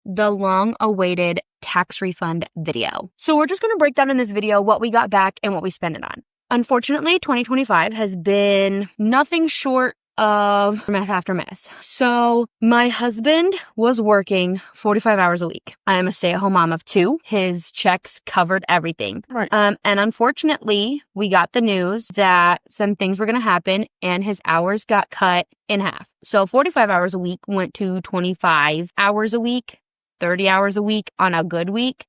the long-awaited tax refund video. So we're just going to break down in this video what we got back and what we spent it on. Unfortunately, 2025 has been nothing short of mess after mess. So my husband was working 45 hours a week. I am a stay-at-home mom of 2. His checks covered everything. Right. And unfortunately, we got the news that some things were going to happen and his hours got cut in half. So 45 hours a week went to 25 hours a week, 30 hours a week on a good week.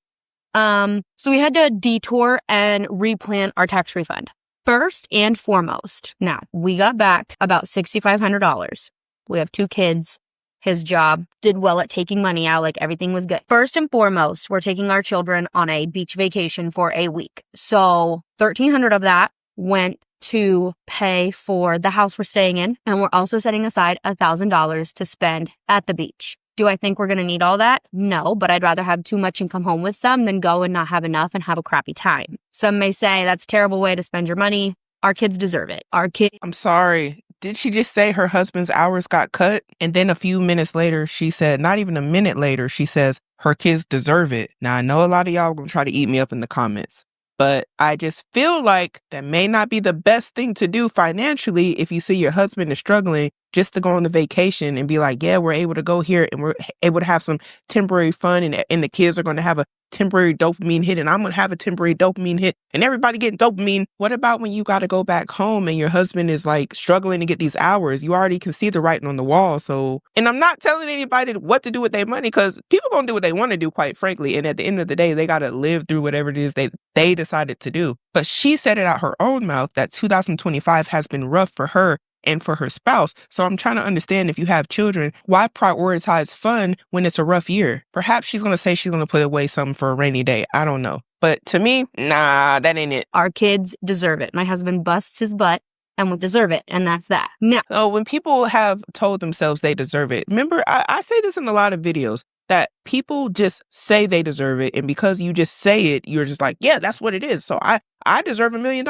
So we had to detour and replan our tax refund. First and foremost, now we got back about $6,500. We have 2 kids. His job did well at taking money out, like everything was good. First and foremost, we're taking our children on a beach vacation for a week. So $1,300 of that went to pay for the house we're staying in. And we're also setting aside $1,000 to spend at the beach. Do I think we're going to need all that? No, but I'd rather have too much and come home with some than go and not have enough and have a crappy time. Some may say that's a terrible way to spend your money. Our kids deserve it. I'm sorry. Did she just say her husband's hours got cut? And then a few minutes later, she said, not even a minute later, she says her kids deserve it. Now, I know a lot of y'all are going to try to eat me up in the comments, but I just feel like that may not be the best thing to do financially if you see your husband is struggling, just to go on the vacation and be like, yeah, we're able to go here and we're able to have some temporary fun and the kids are going to have a temporary dopamine hit and I'm going to have a temporary dopamine hit and everybody getting dopamine. What about when you got to go back home and your husband is like struggling to get these hours? You already can see the writing on the wall. So, and I'm not telling anybody what to do with their money because people going to do what they want to do, quite frankly. And at the end of the day, they got to live through whatever it is they decided to do. But she said it out her own mouth that 2025 has been rough for her and for her spouse. So I'm trying to understand, if you have children, why prioritize fun when it's a rough year? Perhaps she's going to say she's going to put away something for a rainy day. I don't know. But to me, nah, that ain't it. Our kids deserve it. My husband busts his butt and we deserve it. And that's that. Now, so when people have told themselves they deserve it, remember, I say this in a lot of videos, that people just say they deserve it. And because you just say it, you're just like, yeah, that's what it is. So I deserve $1 million.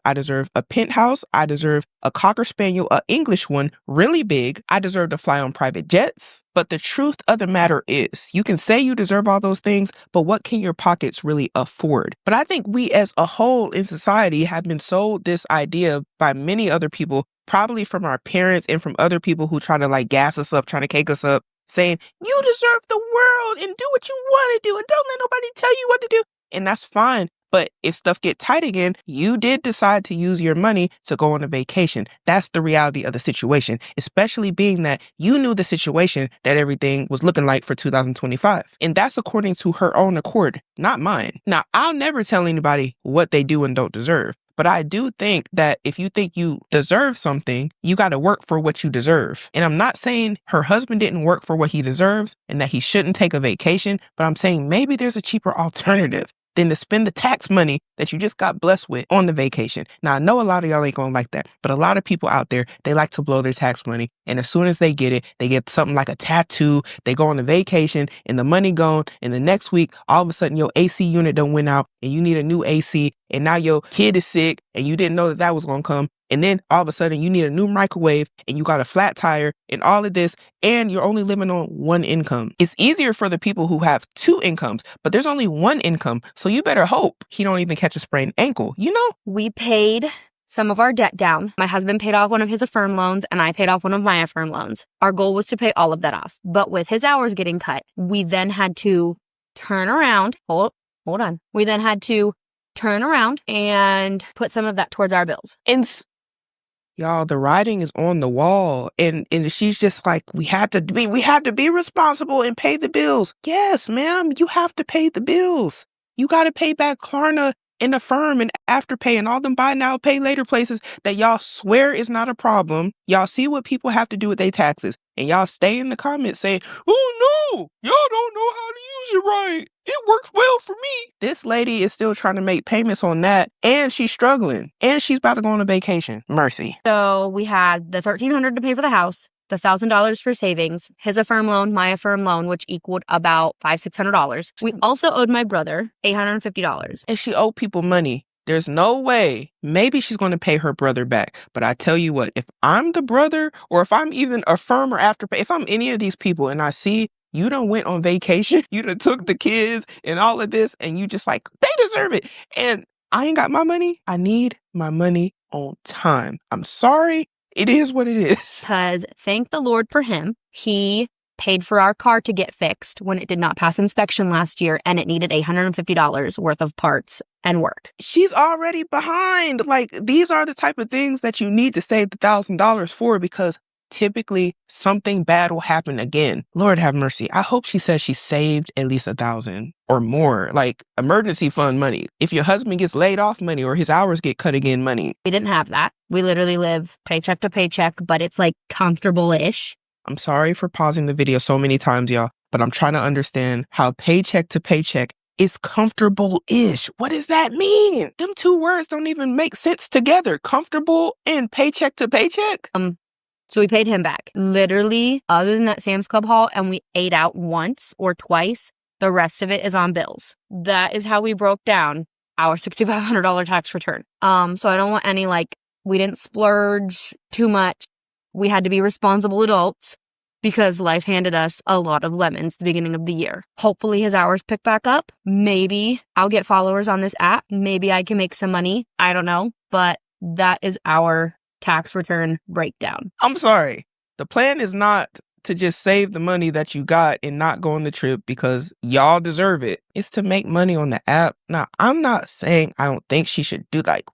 I deserve a penthouse. I deserve a Cocker Spaniel, an English one, really big. I deserve to fly on private jets. But the truth of the matter is, you can say you deserve all those things, but what can your pockets really afford? But I think we as a whole in society have been sold this idea by many other people, probably from our parents and from other people who try to like gas us up, trying to cake us up, saying, you deserve the world and do what you want to do and don't let nobody tell you what to do. And that's fine. But if stuff get tight again, you did decide to use your money to go on a vacation. That's the reality of the situation, especially being that you knew the situation that everything was looking like for 2025. And that's according to her own accord, not mine. Now, I'll never tell anybody what they do and don't deserve. But I do think that if you think you deserve something, you got to work for what you deserve. And I'm not saying her husband didn't work for what he deserves and that he shouldn't take a vacation, but I'm saying maybe there's a cheaper alternative than to spend the tax money that you just got blessed with on the vacation. Now, I know a lot of y'all ain't going to like that, but a lot of people out there, they like to blow their tax money. And as soon as they get it, they get something like a tattoo, they go on the vacation and the money gone. And the next week, all of a sudden your AC unit done went out and you need a new AC. And now your kid is sick and you didn't know that was going to come. And then all of a sudden you need a new microwave and you got a flat tire and all of this, and you're only living on one income. It's easier for the people who have 2 incomes, but there's only one income. So you better hope he don't even catch a sprained ankle, you know? we paid some of our debt down. My husband paid off one of his Affirm loans and I paid off one of my Affirm loans. Our goal was to pay all of that off. But with his hours getting cut, we then had to turn around. Hold on. We then had to turn around and put some of that towards our bills. And y'all, the writing is on the wall. And she's just like, we had to be responsible and pay the bills. Yes, ma'am, you have to pay the bills. You got to pay back Klarna and Affirm and Afterpay and all them buy now, pay later places that y'all swear is not a problem. Y'all see what people have to do with their taxes. And y'all stay in the comments saying, oh no, y'all don't know how to use it right. It works well for me. This lady is still trying to make payments on that, and she's struggling, and she's about to go on a vacation. Mercy. So we had the $1,300 to pay for the house, the $1,000 for savings, his Affirm loan, my Affirm loan, which equaled about $500-$600. We also owed my brother $850. And she owed people money. There's no way. Maybe she's going to pay her brother back. But I tell you what, if I'm the brother, or if I'm even Affirm or Afterpay, if I'm any of these people and I see You done went on vacation. You done took the kids and all of this, and you just like, they deserve it. And I ain't got my money. I need my money on time. I'm sorry. It is what it is. Because thank the Lord for him. He paid for our car to get fixed when it did not pass inspection last year, and it needed $850 worth of parts and work. She's already behind. Like, these are the type of things that you need to save the $1,000 for, because typically something bad will happen again. Lord have mercy. I hope she says she saved at least $1,000 or more, like emergency fund money. If your husband gets laid off money or his hours get cut again money. We didn't have that. We literally live paycheck to paycheck, but it's like comfortable-ish. I'm sorry for pausing the video so many times, y'all, but I'm trying to understand how paycheck to paycheck is comfortable-ish. What does that mean? Them two words don't even make sense together. Comfortable and paycheck to paycheck? So we paid him back. Literally, other than that Sam's Club haul, and we ate out once or twice, the rest of it is on bills. That is how we broke down our $6,500 tax return. So I don't want any, like, we didn't splurge too much. We had to be responsible adults because life handed us a lot of lemons at the beginning of the year. Hopefully his hours pick back up. Maybe I'll get followers on this app. Maybe I can make some money. I don't know. But that is our tax return breakdown. I'm sorry. The plan is not to just save the money that you got and not go on the trip because y'all deserve it. It's to make money on the app. Now, I'm not saying I don't think she should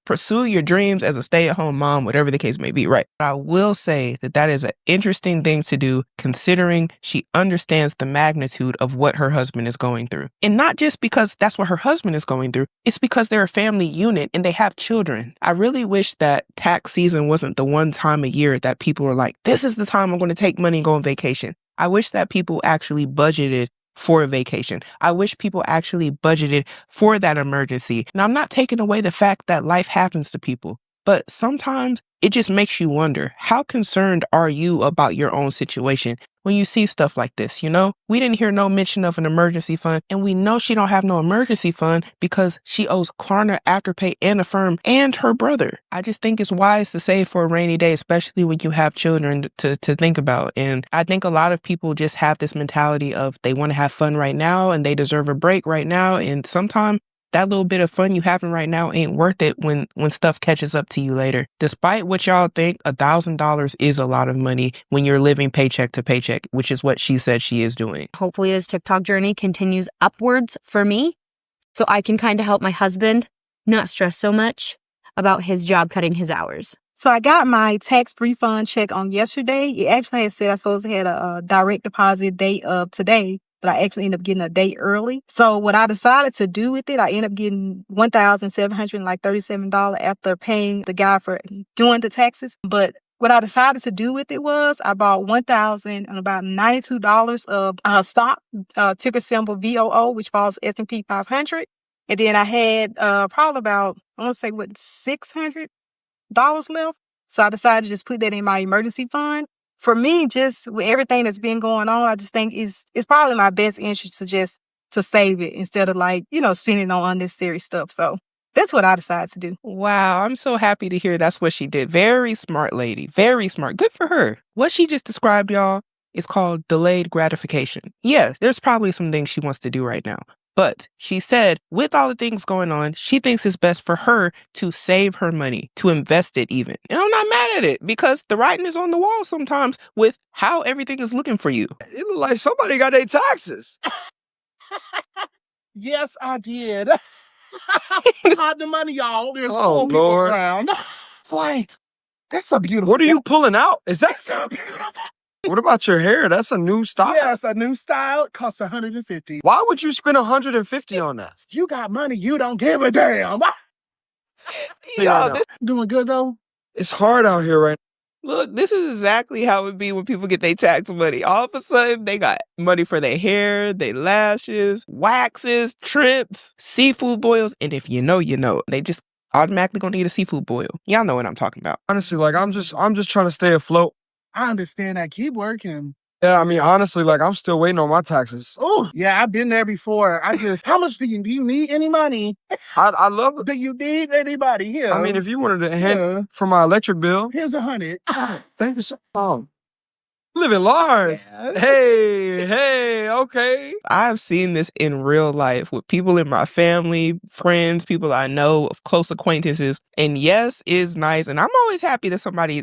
pursue your dreams as a stay-at-home mom, whatever the case may be, right? But I will say that that is an interesting thing to do considering she understands the magnitude of what her husband is going through. And not just because that's what her husband is going through, it's because they're a family unit and they have children. I really wish that tax season wasn't the one time a year that people are like, this is the time I'm going to take money and go on vacation. I wish that people actually budgeted for a vacation. I wish people actually budgeted for that emergency. Now, I'm not taking away the fact that life happens to people, but sometimes it just makes you wonder, how concerned are you about your own situation when you see stuff like this, you know? We didn't hear no mention of an emergency fund, and we know she don't have no emergency fund because she owes Klarna, Afterpay, and Affirm, and her brother. I just think it's wise to save for a rainy day, especially when you have children to think about. And I think a lot of people just have this mentality of they want to have fun right now and they deserve a break right now. And sometimes that little bit of fun you having right now ain't worth it when stuff catches up to you later. Despite what y'all think, $1,000 is a lot of money when you're living paycheck to paycheck, which is what she said she is doing. Hopefully his TikTok journey continues upwards for me so I can kind of help my husband not stress so much about his job cutting his hours. So I got my tax refund check on yesterday. It actually had said I was supposed to have a direct deposit date of today, but I actually ended up getting a day early. So what I decided to do with it, I ended up getting $1,737 after paying the guy for doing the taxes. But what I decided to do with it was I bought $1,092 of stock, ticker symbol VOO, which follows S&P 500. And then I had probably about, $600 left. So I decided to just put that in my emergency fund. For me, just with everything that's been going on, I just think it's probably my best interest to save it instead of spending on unnecessary stuff. So that's what I decided to do. Wow, I'm so happy to hear that's what she did. Very smart lady. Very smart. Good for her. What she just described, y'all, is called delayed gratification. Yeah, there's probably some things she wants to do right now. But she said, with all the things going on, she thinks it's best for her to save her money, to invest it even. And I'm not mad at it because the writing is on the wall sometimes with how everything is looking for you. It look like somebody got their taxes. Yes, I did. Hide the money, y'all. There's four people Lord. around. Frank, that's a beautiful. What are you pulling out? Is that That's so beautiful. What about your hair? That's a new style. Yeah, it's a new style. It costs $150. Why would you spend $150 on that? You got money. You don't give a damn. Y'all, this, Doing good, though? It's hard out here right look, this is exactly how it be when people get their tax money. All of a sudden, they got money for their hair, their lashes, waxes, trips, seafood boils. And if you know, you know. They just automatically gonna need a seafood boil. Y'all know what I'm talking about. Honestly, I'm just trying to stay afloat. I understand that. Keep working. Yeah, I mean, honestly, I'm still waiting on my taxes. Oh, yeah, I've been there before. How much do you need any money? I love it. Do you need anybody here? I mean, if you wanted to hand for my electric bill. Here's $100. Thank you so much. Living large. Yeah. Hey, okay. I've seen this in real life with people in my family, friends, people I know, close acquaintances. And yes, is nice. And I'm always happy that somebody,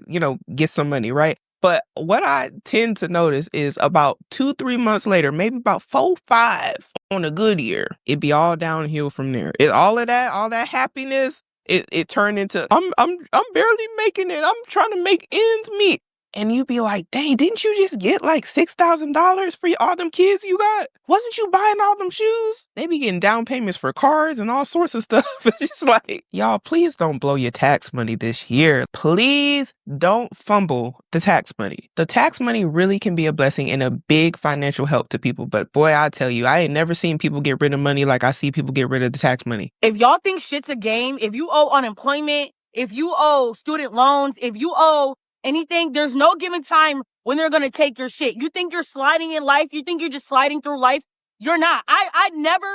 gets some money, right? But what I tend to notice is about 2-3 months later, maybe about 4-5 on a good year, it'd be all downhill from there. All that happiness, it turned into I'm barely making it. I'm trying to make ends meet. And you'd be like, dang, didn't you just get like $6,000 for all them kids you got? Wasn't you buying all them shoes? They be getting down payments for cars and all sorts of stuff. It's just like, y'all, please don't blow your tax money this year. Please don't fumble the tax money. The tax money really can be a blessing and a big financial help to people. But boy, I tell you, I ain't never seen people get rid of money like I see people get rid of the tax money. If y'all think shit's a game, if you owe unemployment, if you owe student loans, if you owe anything, there's no given time when they're going to take your shit. You think you're sliding in life? You think you're just sliding through life? You're not. I never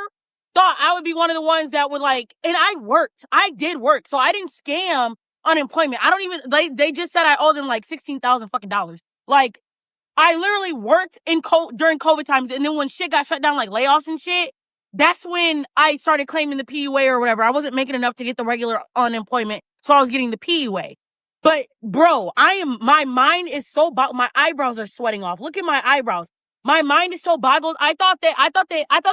thought I would be one of the ones that would and I worked. I did work. So I didn't scam unemployment. I don't even, they just said I owe them like $16,000 fucking dollars. Like, I literally worked during COVID times. And then when shit got shut down, like layoffs and shit, that's when I started claiming the PUA or whatever. I wasn't making enough to get the regular unemployment. So I was getting the PUA. But bro, my mind is so my eyebrows are sweating off. Look at my eyebrows. My mind is so boggled. I thought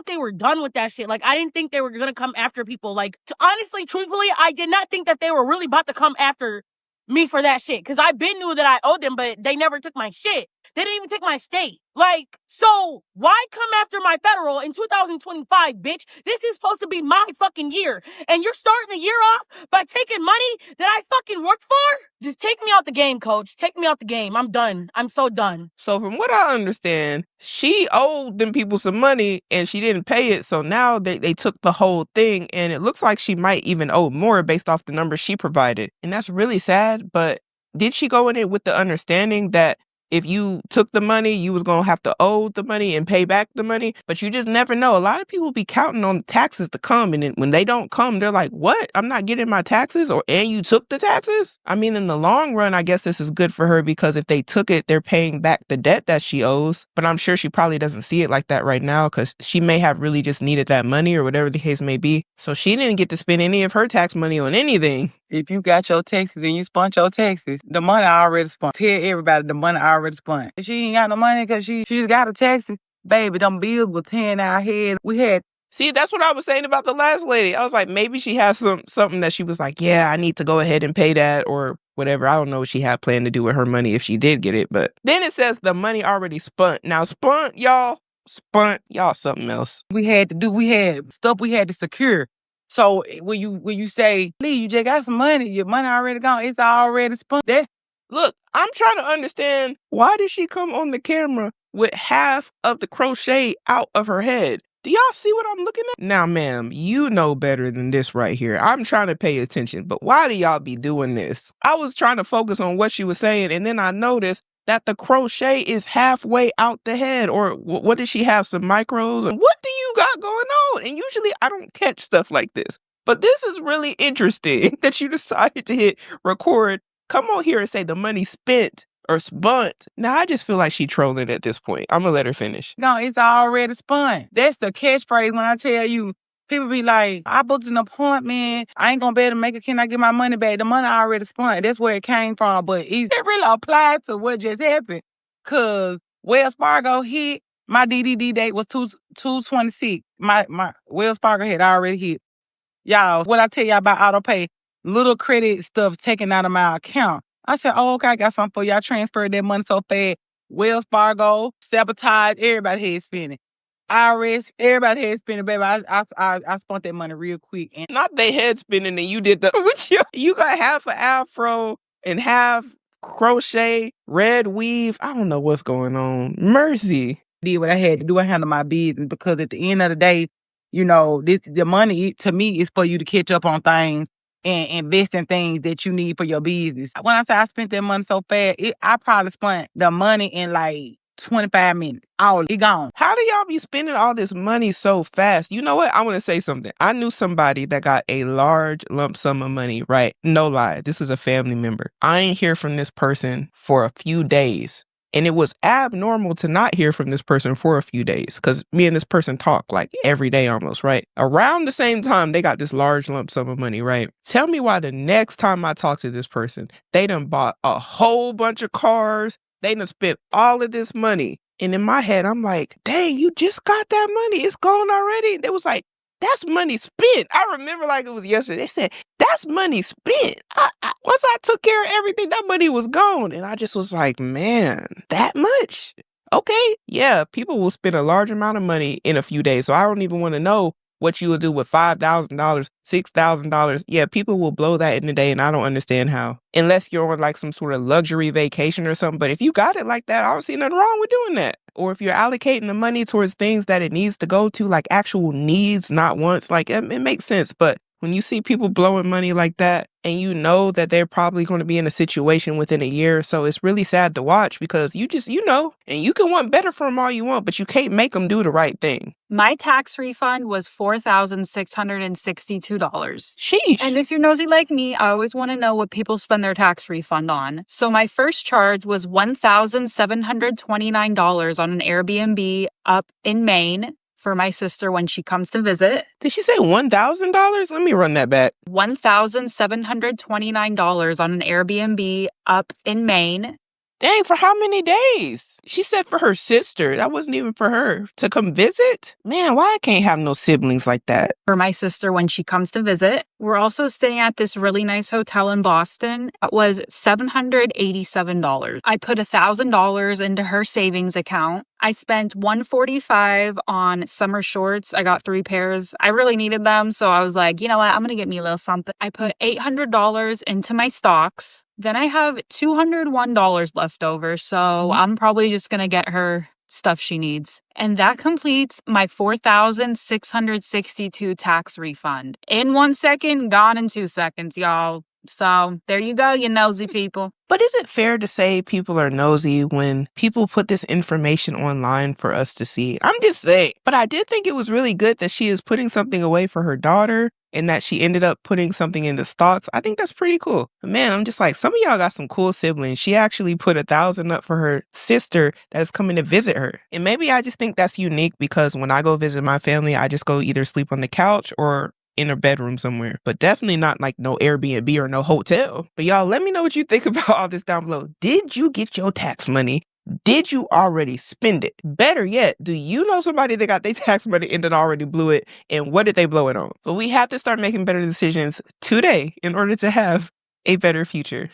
they were done with that shit. Like, I didn't think they were gonna come after people. Like, honestly, truthfully, I did not think that they were really about to come after me for that shit. Cause I been knew that I owed them, but they never took my shit. They didn't even take my state. Like, so why come after my federal in 2025, bitch? This is supposed to be my fucking year. And you're starting the year off by taking money that I fucking worked for? Just take me out the game, coach. Take me out the game. I'm done. I'm so done. So from what I understand, she owed them people some money and she didn't pay it. So now they took the whole thing, and it looks like she might even owe more based off the numbers she provided. And that's really sad. But did she go in it with the understanding that if you took the money, you was going to have to owe the money and pay back the money? But you just never know. A lot of people be counting on taxes to come. And then when they don't come, they're like, what? I'm not getting my taxes? And you took the taxes? I mean, in the long run, I guess this is good for her, because if they took it, they're paying back the debt that she owes. But I'm sure she probably doesn't see it like that right now, because she may have really just needed that money or whatever the case may be. So she didn't get to spend any of her tax money on anything. If you got your taxes and you spent your taxes, the money already spent. Tell everybody the money already spent. If she ain't got no money because she just got her taxes, baby, them bills were tearing our head. We had... See, that's what I was saying about the last lady. I was like, maybe she has something that she was like, yeah, I need to go ahead and pay that or whatever. I don't know what she had planned to do with her money if she did get it. But then it says the money already spent. Now, spent, y'all, something else. We had stuff we had to secure. So when you say, Lee, you just got some money, your money already gone, it's already spent. Look, I'm trying to understand, why did she come on the camera with half of the crochet out of her head? Do y'all see what I'm looking at? Now, ma'am, you know better than this right here. I'm trying to pay attention, but why do y'all be doing this? I was trying to focus on what she was saying, and then I noticed that the crochet is halfway out the head. Or what did she have, some micros? What do you got going on? And usually I don't catch stuff like this. But this is really interesting that you decided to hit record, come on here and say the money spent or spent. Now, I just feel like she trolling at this point. I'm going to let her finish. No, it's already spent. That's the catchphrase when I tell you. People be like, I booked an appointment. I ain't going to be able to make it. Can I get my money back? The money already spent. That's where it came from. But it really applied to what just happened. Because Wells Fargo hit, my DDD date was 2/26. My Wells Fargo had already hit. Y'all, what I tell y'all about AutoPay, little credit stuff taken out of my account. I said, oh, okay, I got something for y'all. Transferred that money so fast. Wells Fargo, sabotage, everybody had spending. IRS, everybody head spinning, baby. I spent that money real quick. And not they head spinning and you did the you got half an afro and half crochet, red weave. I don't know what's going on. Mercy. Did what I had to do. I handled my business because at the end of the day, you know, the money to me is for you to catch up on things and invest in things that you need for your business. When I say I spent that money so fast, I probably spent the money in like 25 minutes. All it gone. How do y'all be spending all this money so fast? You know what? I want to say something. I knew somebody that got a large lump sum of money, right? No lie. This is a family member. I ain't hear from this person for a few days. And it was abnormal to not hear from this person for a few days because me and this person talk like every day almost, right? Around the same time, they got this large lump sum of money, right? Tell me why the next time I talk to this person, they done bought a whole bunch of cars. They done spent all of this money. And in my head, I'm like, dang, you just got that money. It's gone already. They was like, that's money spent. I remember like it was yesterday. They said, that's money spent. Once I took care of everything, that money was gone. And I just was like, man, that much? Okay. Yeah, people will spend a large amount of money in a few days. So I don't even want to know what you will do with $5,000, $6,000. Yeah, people will blow that in a day, and I don't understand how. Unless you're on like some sort of luxury vacation or something. But if you got it like that, I don't see nothing wrong with doing that. Or if you're allocating the money towards things that it needs to go to, like actual needs, not wants, like it makes sense. But when you see people blowing money like that, and you know that they're probably going to be in a situation within a year or so, it's really sad to watch because you know, and you can want better for them all you want, but you can't make them do the right thing. My tax refund was $4,662. Sheesh. And if you're nosy like me, I always want to know what people spend their tax refund on. So my first charge was $1,729 on an Airbnb up in Maine for my sister when she comes to visit. Did she say $1,000? Let me run that back. $1,729 on an Airbnb up in Maine. Dang, for how many days? She said for her sister. That wasn't even for her to come visit. Man, why I can't have no siblings like that? For my sister when she comes to visit. We're also staying at this really nice hotel in Boston. It was $787. I put $1,000 into her savings account. I spent $145 on summer shorts. I got 3 pairs. I really needed them. So I was like, you know what? I'm going to get me a little something. I put $800 into my stocks. Then I have $201 left over. So I'm probably just going to get her stuff she needs. And that completes my $4,662 tax refund. In 1 second, gone in 2 seconds, y'all. So there you go, you nosy people. But is it fair to say people are nosy when people put this information online for us to see? I'm just saying. But I did think it was really good that she is putting something away for her daughter and that she ended up putting something in the stocks. I think that's pretty cool. But man, I'm just like, some of y'all got some cool siblings. She actually put $1,000 up for her sister that's coming to visit her. And maybe I just think that's unique because when I go visit my family, I just go either sleep on the couch or in a bedroom somewhere, but definitely not like no Airbnb or no hotel. But y'all, let me know what you think about all this down below. Did you get your tax money? Did you already spend it? Better yet, do you know somebody that got their tax money and then already blew it? And what did they blow it on? But we have to start making better decisions today in order to have a better future.